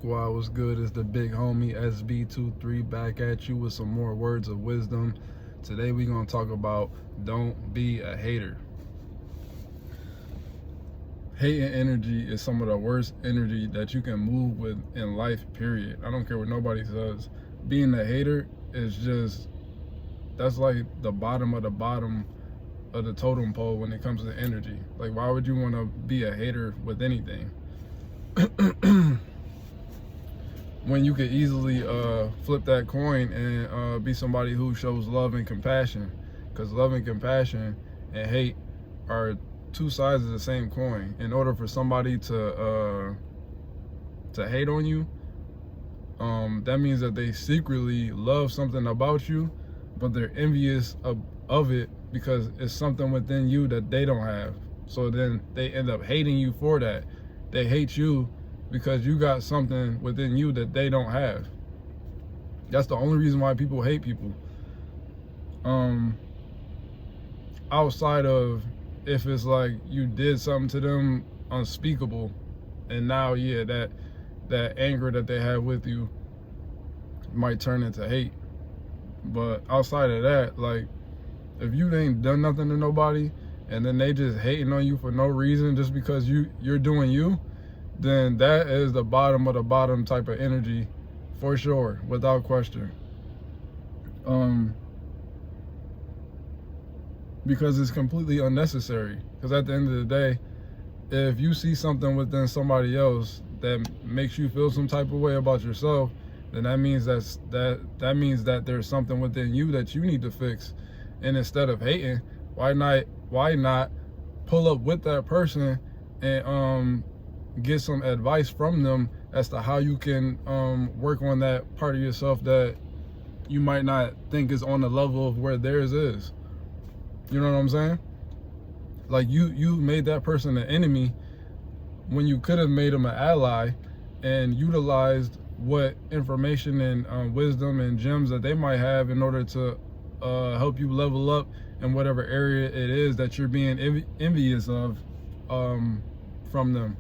Squad, what's good? It's the big homie SB23 back at you with some more words of wisdom. Today we're going to talk about don't be a hater. Hate and energy is some of the worst energy that you can move with in life, period. I don't care what nobody says. Being a hater is just, that's like the bottom of the totem pole when it comes to energy. Like, why would you want to be a hater with anything? When you could easily flip that coin and be somebody who shows love and compassion, because love and compassion and hate are two sides of the same coin. In order for somebody to hate on you, that means that they secretly love something about you, but they're envious of it because it's something within you that they don't have. So then they end up hating you for that. They hate you because you got something within you that they don't have. That's the only reason why people hate people. Outside of if it's like you did something to them unspeakable, and now, yeah, that anger that they have with you might turn into hate. But outside of that, like, if you ain't done nothing to nobody and then they just hating on you for no reason just because you're doing you, then that is the bottom of the bottom type of energy, for sure, without question. Because it's completely unnecessary. Because at the end of the day, if you see something within somebody else that makes you feel some type of way about yourself, then that means that there's something within you that you need to fix. And instead of hating, why not pull up with that person and get some advice from them as to how you can work on that part of yourself that you might not think is on the level of where theirs is. You know what I'm saying? Like, you made that person an enemy when you could have made them an ally and utilized what information and wisdom and gems that they might have in order to help you level up in whatever area it is that you're being envious of from them.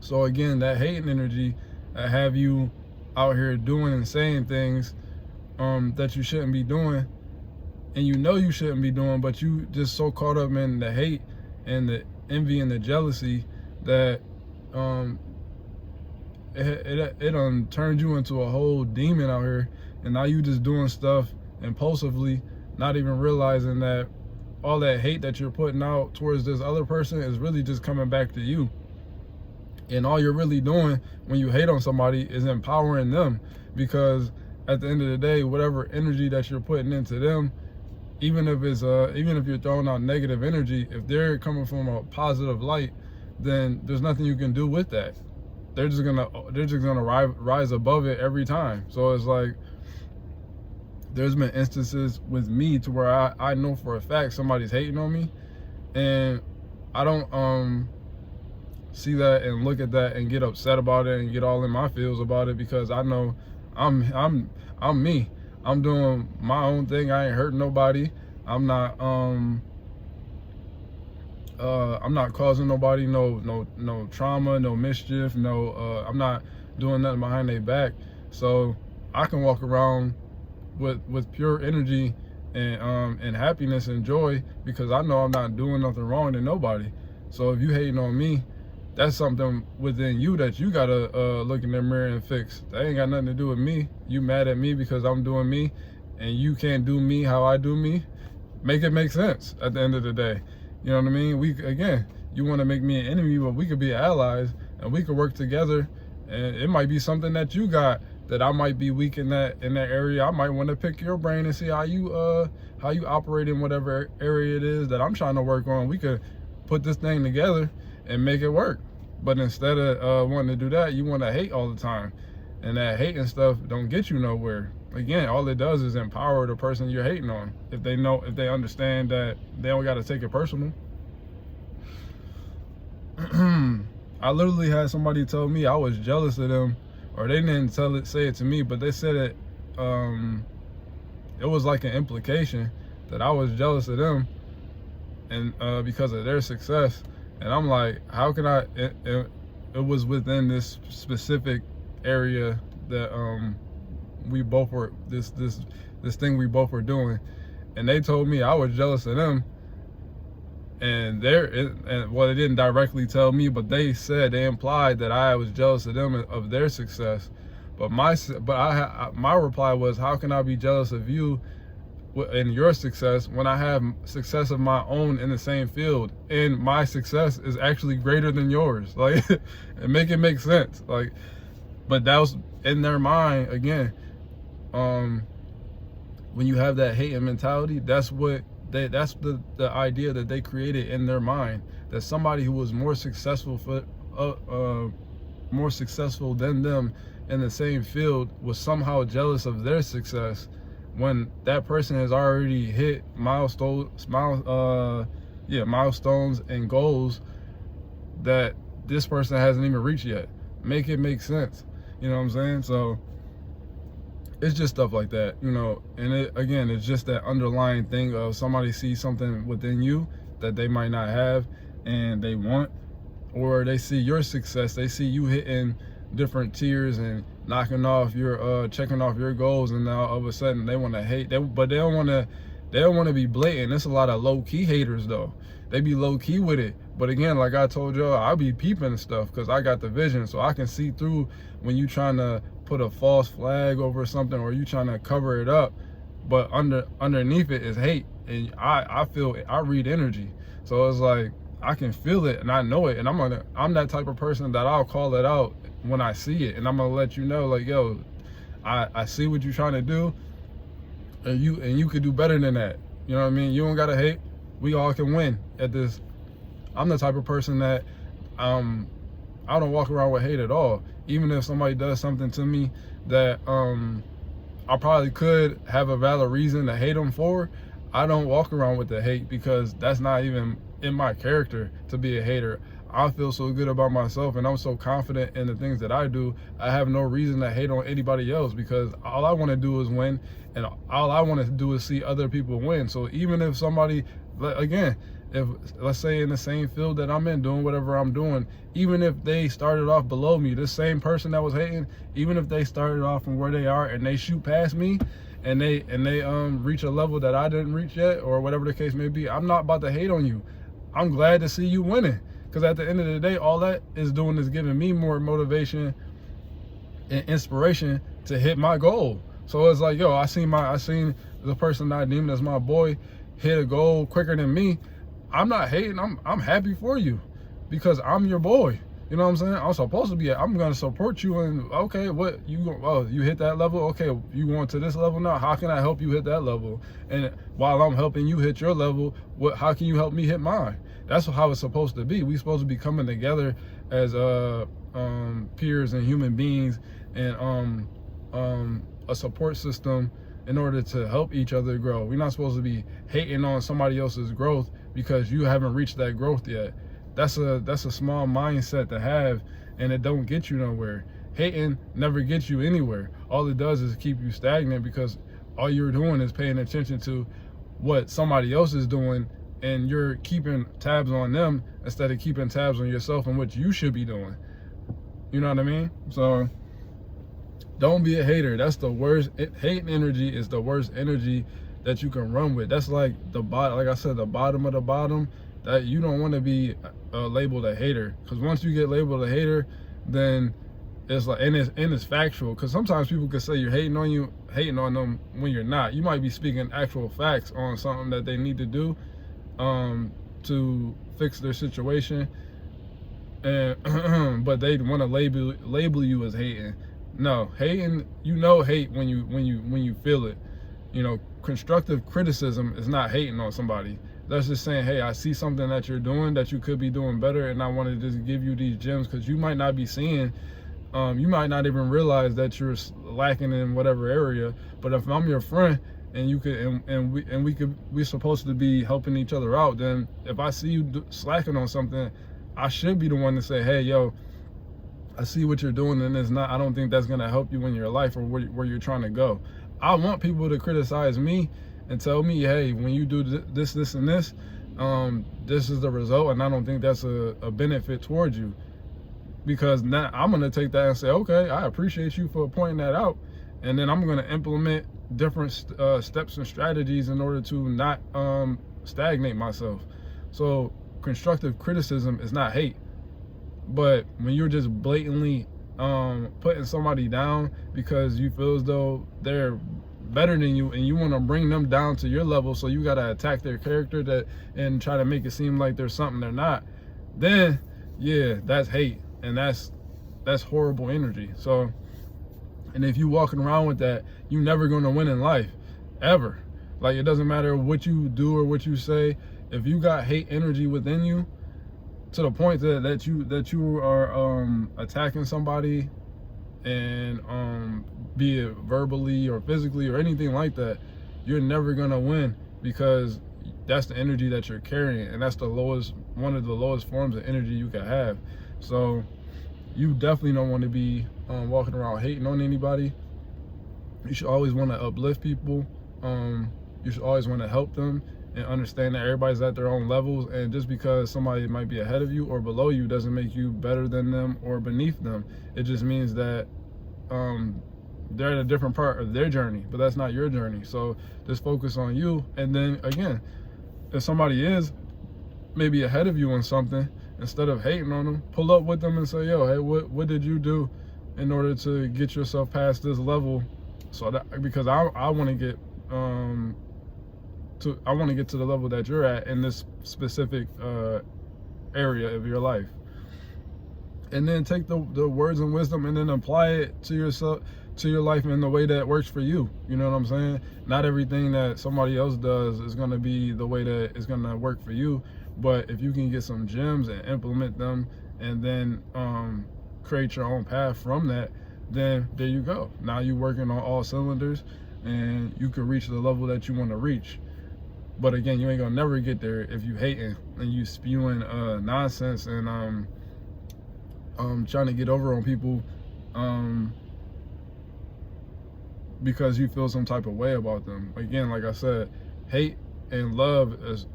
So again, that hating energy have you out here doing and saying things that you shouldn't be doing, and you know you shouldn't be doing, but you just so caught up in the hate and the envy and the jealousy that it turned you into a whole demon out here, and now you just doing stuff impulsively, not even realizing that all that hate that you're putting out towards this other person is really just coming back to you. And all you're really doing when you hate on somebody is empowering them, because at the end of the day, whatever energy that you're putting into them, even if you're throwing out negative energy, if they're coming from a positive light, then there's nothing you can do with that. They're just gonna rise above it every time. So it's like, there's been instances with me to where I know for a fact somebody's hating on me, and I don't see that and look at that and get upset about it and get all in my feels about it, because I know I'm me. I'm doing my own thing. I ain't hurting nobody. I'm not causing nobody no trauma, no mischief, I'm not doing nothing behind their back. So I can walk around with pure energy and happiness and joy, because I know I'm not doing nothing wrong to nobody. So if you hating on me, that's something within you that you gotta look in the mirror and fix. That ain't got nothing to do with me. You mad at me because I'm doing me, and you can't do me how I do me. Make it make sense at the end of the day. You know what I mean? You want to make me an enemy, but we could be allies and we could work together. And it might be something that you got that I might be weak in that area. I might want to pick your brain and see how you operate in whatever area it is that I'm trying to work on. We could put this thing together and make it work. But instead of wanting to do that, you want to hate all the time, and that hating stuff don't get you nowhere. Again, all it does is empower the person you're hating on, if they understand that they don't got to take it personal. I literally had somebody tell me I was jealous of them, or they didn't say it to me, but they said it was like an implication that I was jealous of them, and because of their success. And I'm like, how can I it was within this specific area that we both were this thing we both were doing, and they told me I was jealous of them. And well, they didn't directly tell me, but they implied that I was jealous of them, of their success. But my reply was, how can I be jealous of you and your success when I have success of my own in the same field, and my success is actually greater than yours? Like, and make it make sense. Like, but that was in their mind again. When you have that hating mentality, that's the idea that they created in their mind, that somebody who was more successful than them in the same field was somehow jealous of their success, when that person has already hit milestones and goals that this person hasn't even reached yet. Make it make sense. You know what I'm saying? So it's just stuff like that, you know. And it's just that underlying thing of somebody sees something within you that they might not have and they want, or they see your success, they see you hitting different tiers and knocking off your checking off your goals, and now all of a sudden they want to hate. But they don't want to be blatant. There's a lot of low-key haters though. They be low-key with it. But again, like I told y'all, I be peeping stuff because I got the vision, so I can see through when you trying to put a false flag over something, or you trying to cover it up, but underneath it is hate. And I read energy, so it's like I can feel it and I know it, and I'm that type of person that I'll call it out when I see it, and I'm gonna let you know, like, yo, I see what you're trying to do, and you could do better than that. You know what I mean? You don't gotta hate. We all can win at this. I'm the type of person that I don't walk around with hate at all. Even if somebody does something to me that I probably could have a valid reason to hate them for, I don't walk around with the hate, because that's not even in my character to be a hater. I feel so good about myself, and I'm so confident in the things that I do. I have no reason to hate on anybody else, because all I want to do is win, and all I want to do is see other people win. So even if somebody, again, if let's say in the same field that I'm in, doing whatever I'm doing, even if they started off below me, this same person that was hating, even if they started off from where they are and they shoot past me, and they reach a level that I didn't reach yet, or whatever the case may be, I'm not about to hate on you. I'm glad to see you winning, because at the end of the day, all that is doing is giving me more motivation and inspiration to hit my goal. So it's like, yo, I seen the person I deemed as my boy hit a goal quicker than me. I'm not hating. I'm happy for you, because I'm your boy. You know what I'm saying? I'm supposed to be. I'm gonna support you. And okay, what you hit that level. Okay, you going to this level now. How can I help you hit that level? And while I'm helping you hit your level, how can you help me hit mine? That's how it's supposed to be. We're supposed to be coming together as peers and human beings, and a support system in order to help each other grow. We're not supposed to be hating on somebody else's growth because you haven't reached that growth yet. That's a small mindset to have, and it don't get you nowhere. Hating never gets you anywhere. All it does is keep you stagnant, because all you're doing is paying attention to what somebody else is doing, and you're keeping tabs on them instead of keeping tabs on yourself and what you should be doing. You know what I mean? So don't be a hater. That's the worst. Hating energy is the worst energy that you can run with. That's like the bottom, like I said, the bottom of the bottom. That you don't want to be labeled a hater, because once you get labeled a hater, then it's like, and it's factual. Because sometimes people could say you're hating on them when you're not. You might be speaking actual facts on something that they need to do to fix their situation, and but they want to label you as hating. No, hating, hate when you feel it. You know, constructive criticism is not hating on somebody. That's just saying, hey, I see something that you're doing that you could be doing better, and I want to just give you these gems, because you might not be seeing, you might not even realize that you're lacking in whatever area. But if I'm your friend, and you could, we're supposed to be helping each other out, then if I see you slacking on something, I should be the one to say, hey, yo, I see what you're doing, and I don't think that's gonna help you in your life or where you're trying to go. I want people to criticize me and tell me, hey, when you do this, and this, this is the result, and I don't think that's a benefit towards you. because now I'm going to take that and say, okay, I appreciate you for pointing that out, and then I'm going to implement different steps and strategies in order to not stagnate myself. So constructive criticism is not hate, but when you're just blatantly putting somebody down because you feel as though they're better than you and you want to bring them down to your level, so you got to attack their character and try to make it seem like there's something they're not, then yeah, that's hate, and that's horrible energy. So, and if you walking around with that, you're never going to win in life, ever. Like, it doesn't matter what you do or what you say. If you got hate energy within you to the point that you are attacking somebody, and be it verbally or physically or anything like that, you're never gonna win, because that's the energy that you're carrying, and that's one of the lowest forms of energy you can have. So you definitely don't want to be walking around hating on anybody. You should always want to uplift people. You should always want to help them and understand that everybody's at their own levels, and just because somebody might be ahead of you or below you doesn't make you better than them or beneath them. It just means that they're at a different part of their journey, but that's not your journey. So just focus on you. And then again, if somebody is maybe ahead of you on something, instead of hating on them, pull up with them and say, yo, hey, what did you do in order to get yourself past this level? So that, because I want to get to the level that you're at in this specific area of your life. And then take the words and wisdom and then apply it to yourself, to your life, in the way that works for you. You know what I'm saying? Not everything that somebody else does is going to be the way that it's going to work for you. But if you can get some gems and implement them, and then create your own path from that, then there you go. Now you're working on all cylinders, and you can reach the level that you want to reach. But again, you ain't gonna never get there if you hating and you spewing nonsense and trying to get over on people because you feel some type of way about them. Again, like I said, hate and love is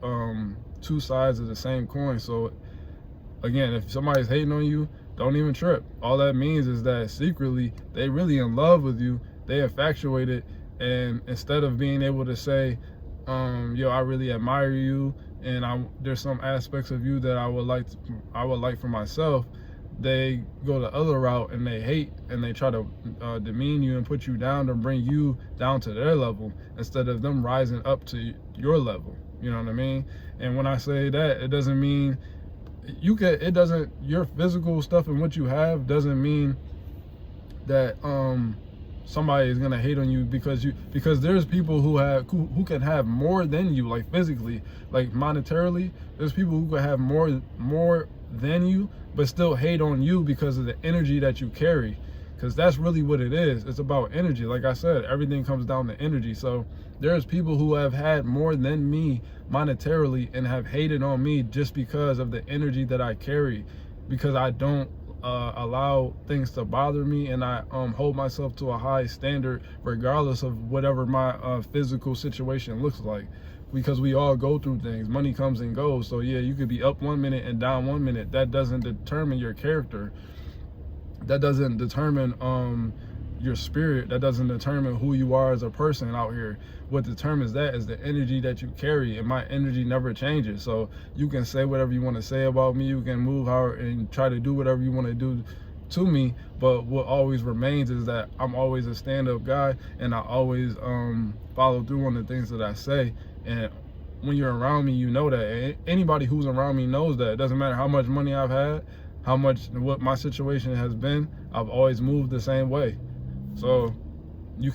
two sides of the same coin. So again, if somebody's hating on you, don't even trip. All that means is that secretly they really in love with you. They infatuated, and instead of being able to say, yo, I really admire you, and there's some aspects of you that I would like for myself, they go the other route and they hate and they try to demean you and put you down to bring you down to their level instead of them rising up to your level. You know what I mean? And when I say that, it doesn't mean your physical stuff and what you have doesn't mean that somebody is gonna hate on you because there's people who can have more than you, like physically, like monetarily. There's people who can have more than you but still hate on you because of the energy that you carry, because that's really what it is. It's about energy. Like I said, everything comes down to energy. So there's people who have had more than me monetarily and have hated on me just because of the energy that I carry, because I don't allow things to bother me, and I hold myself to a high standard regardless of whatever my physical situation looks like, because we all go through things. Money comes and goes. So yeah, you could be up 1 minute and down 1 minute. That doesn't determine your character. That doesn't determine your spirit. That doesn't determine who you are as a person out here. What determines that is the energy that you carry, and my energy never changes. So you can say whatever you want to say about me, you can move how and try to do whatever you want to do to me, but what always remains is that I'm always a stand-up guy, and I always follow through on the things that I say. And when you're around me, you know that. Anybody who's around me knows that. It doesn't matter how much money I've had, what my situation has been, I've always moved the same way. So you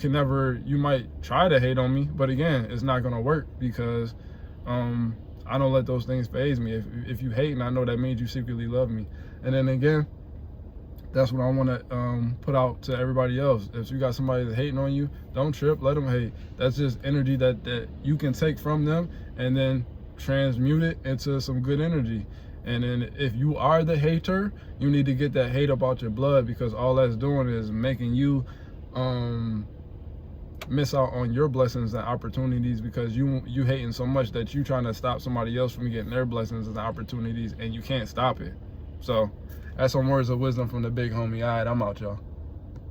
might try to hate on me, but again, it's not gonna work, because I don't let those things faze me. If you hate, and I know that means you secretly love me. And then again, that's what I want to put out to everybody else. If you got somebody that's hating on you, don't trip, let them hate. That's just energy that you can take from them and then transmute it into some good energy. And then if you are the hater, you need to get that hate up out your blood, because all that's doing is making you miss out on your blessings and opportunities, because you hating so much that you trying to stop somebody else from getting their blessings and opportunities, and you can't stop it. So That's some words of wisdom from the big homie. All right, I'm out, y'all.